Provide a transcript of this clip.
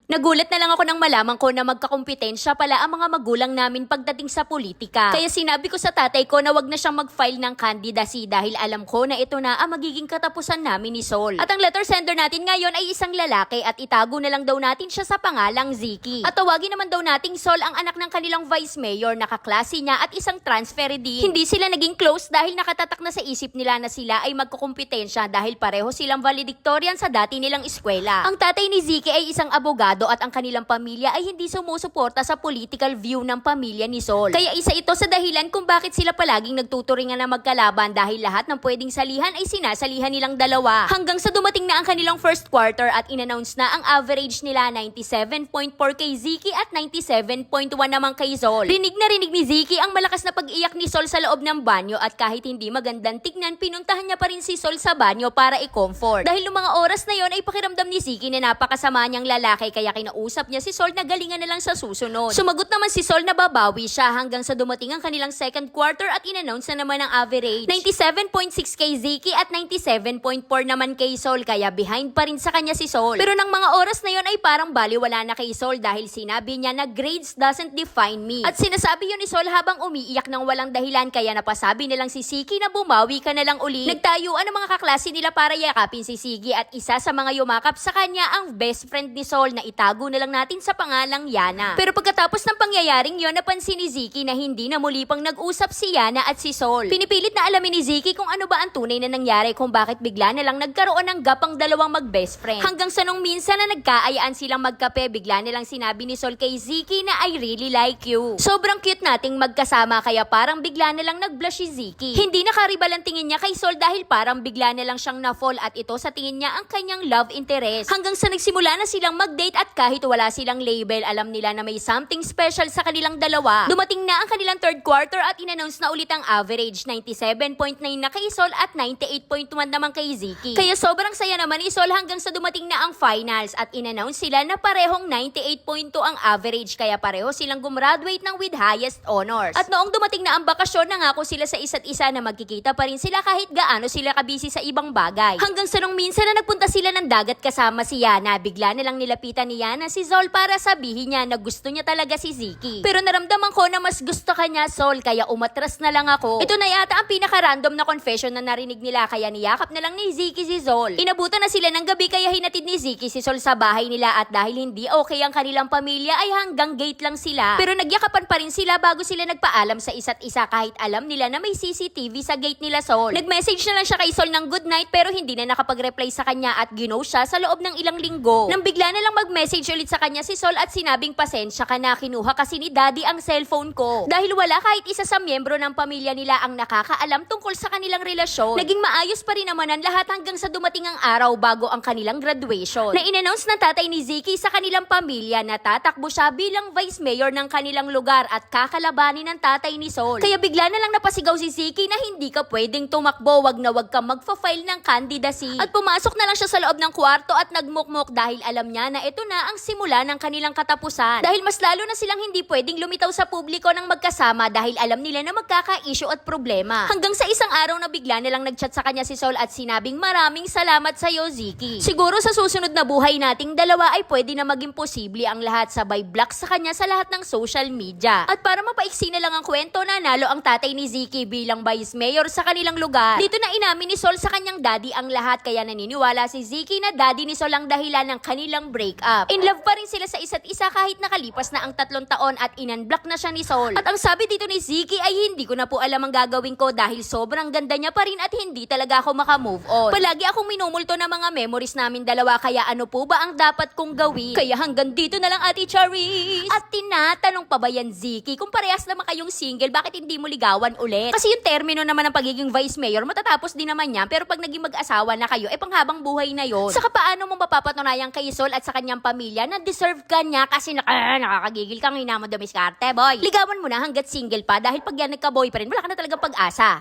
Nagulat na lang ako nang malaman ko na magkakumpetensya pala ang mga magulang namin pagdating sa politika. Kaya sinabi ko sa tatay ko na wag na siyang mag-file ng candidacy dahil alam ko na ito na ang magiging katapusan namin ni Sol. At ang letter sender natin ngayon ay isang lalaki at itago na lang daw natin siya sa pangalang Ziki. At tawagin naman daw nating Sol ang anak ng kanilang vice mayor na kaklase niya at isang transfer din. Hindi sila naging close dahil nakatatak na sa isip nila na sila ay magkakumpetensya dahil pareho silang valedictorian sa dati nilang eskwela. Ang tatay ni Ziki ay isang abogado at ang kanilang pamilya ay hindi sumusuporta sa political view ng pamilya ni Sol. Kaya isa ito sa dahilan kung bakit sila palaging nagtuturingan na magkalaban dahil lahat ng pwedeng salihan ay sinasalihan nilang dalawa. Hanggang sa dumating na ang kanilang first quarter at inannounce na ang average nila 97.4 kay Ziki at 97.1 naman kay Sol. Rinig na rinig ni Ziki ang malakas na pag-iyak ni Sol sa loob ng banyo at kahit hindi magandang tignan, pinuntahan niya pa rin si Sol sa banyo para i-comfort. Dahil noong mga oras na yon ay pakiramdam ni Ziki na napakasama niyang lalaki kaya kinausap niya si Sol na galingan na lang sa susunod. Sumagot naman si Sol na babawi siya hanggang sa dumating ang kanilang second quarter at in-announce na naman ang average. 97.6 kay Ziki at 97.4 naman kay Sol kaya behind pa rin sa kanya si Sol. Pero nang mga oras na yon ay parang baliwala na kay Sol dahil sinabi niya na grades doesn't define me. At sinasabi yun ni Sol habang umiiyak ng walang dahilan kaya napasabi nilang si Ziki na bumawi ka na lang uli. Nagtayuan ang mga kaklase nila para yakapin si Ziki at isa sa mga yumakap sa kanya ang best friend ni Sol na itago na lang natin sa pangalang Yana. Pero pagkatapos ng pangyayaring yon, napansin ni Ziki na hindi na muli pang nag-usap si Yana at si Sol. Pinipilit na alamin ni Ziki kung ano ba ang tunay na nangyari kung bakit bigla na lang nagkaroon ng gapang dalawang mag-best friend. Hanggang sa nung minsan na nagkaayaan silang magkape, bigla na lang sinabi ni Sol kay Ziki na I really like you. Sobrang cute nating magkasama kaya parang bigla na lang nag-blush si Ziki. Hindi nakaribal ang tingin niya kay Sol dahil parang bigla na lang siyang na-fall at ito sa tingin niya ang kanyang love interest. Hanggang sa nagsimula na silang mag-date at kahit wala silang label, alam nila na may something special sa kanilang dalawa. Dumating na ang kanilang third quarter at in-announce na ulit ang average, 97.9 na kay Sol at 98.1 naman kay Ziki. Kaya sobrang saya naman ni Sol hanggang sa dumating na ang finals at in-announce sila na parehong 98.2 ang average kaya pareho silang gumraduate ng with highest honors. At noong dumating na ang bakasyon, nangako sila sa isa't isa na magkikita pa rin sila kahit gaano sila kabisi sa ibang bagay. Hanggang sa nung minsan na nagpunta sila ng dagat kasama si Yana, bigla na lang nilapitan ni Yana si Sol para sabihin niya na gusto niya talaga si Ziki. Pero naramdaman ko na mas gusto kanya Sol kaya umatras na lang ako. Ito na yata ang pinaka-random na confession na narinig nila kaya niyakap na lang ni Ziki si Sol. Inabutan na sila ng gabi kaya hinatid ni Ziki si Sol sa bahay nila at dahil hindi okay ang kanilang pamilya ay hanggang gate lang sila. Pero nagyakapan pa rin sila bago sila nagpaalam sa isa't isa kahit alam nila na may CCTV sa gate nila Sol. Nag-message na lang siya kay Sol ng good night pero hindi na nakapag-reply sa kanya at ginaw siya sa loob ng ilang linggo. Nang bigla na lang mag-message ulit sa kanya si Sol at sinabing pasensya ka na, kinuha kasi ni daddy ang cellphone ko. Dahil wala kahit isa sa miyembro ng pamilya nila ang nakakaalam tungkol sa kanilang relasyon. Naging maayos pa rin naman ang lahat hanggang sa dumating ang araw bago ang kanilang graduation. Na in-announce ng tatay ni Ziki sa kanilang pamilya na tatakbo siya bilang vice mayor ng kanilang lugar at kakalabanin ng tatay ni Sol. Kaya bigla na lang napasigaw si Ziki na hindi ka pwedeng tumakbo, wag na wag ka magfa-file ng candidacy. At pumasok na lang siya sa loob ng kwarto at nagmukmok dahil alam niya na ito na ang simula ng kanilang katapusan. Dahil mas lalo na silang hindi pwedeng lumitaw sa publiko ng magkasama dahil alam nila na magkaka-issue at problema. Hanggang sa isang araw na bigla na lang nagchat sa kanya si Sol at sinabing maraming salamat sa iyo Ziki. Siguro sa susunod na buhay nating dalawa ay pwede na maging posible ang lahat, sabay block sa kanya sa lahat ng social media. At para mapaiksi na lang ang kwento, nanalo ang tatay ni Ziki bilang vice mayor sa kanilang lugar. Dito na inamin ni Sol sa kanyang daddy ang lahat kaya naniniwala si Ziki na daddy ni Sol ang dahilan ng kanilang breakup. In love pa rin sila sa isa't isa kahit nakalipas na ang 3 taon at in-unblock na siya ni Sol. At ang sabi dito ni Ziki ay hindi ko na po alam ang gagawin ko dahil sobrang ganda niya pa rin at hindi talaga ako makamove on. Palagi akong minumulto ng mga memories namin dalawa kaya ano po ba ang dapat kong gawin? Kaya hanggang dito na lang Ate Charis. At tinatanong pa ba yan Ziki kung parehas naman kayong single bakit hindi mo ligawan ulit? Kasi yung termino naman ng pagiging vice mayor matatapos din naman yan pero pag naging mag-asawa na kayo panghabang buhay na yon. Saka paano mo mapapatunayan kay Sol at sa kanyang pamilya na deserve ka niya kasi nakakagigil kang hinamon dumiskarte boy. Ligawan mo na hanggat single pa dahil pag yan nagka-boyfriend wala ka na talagang pag-asa.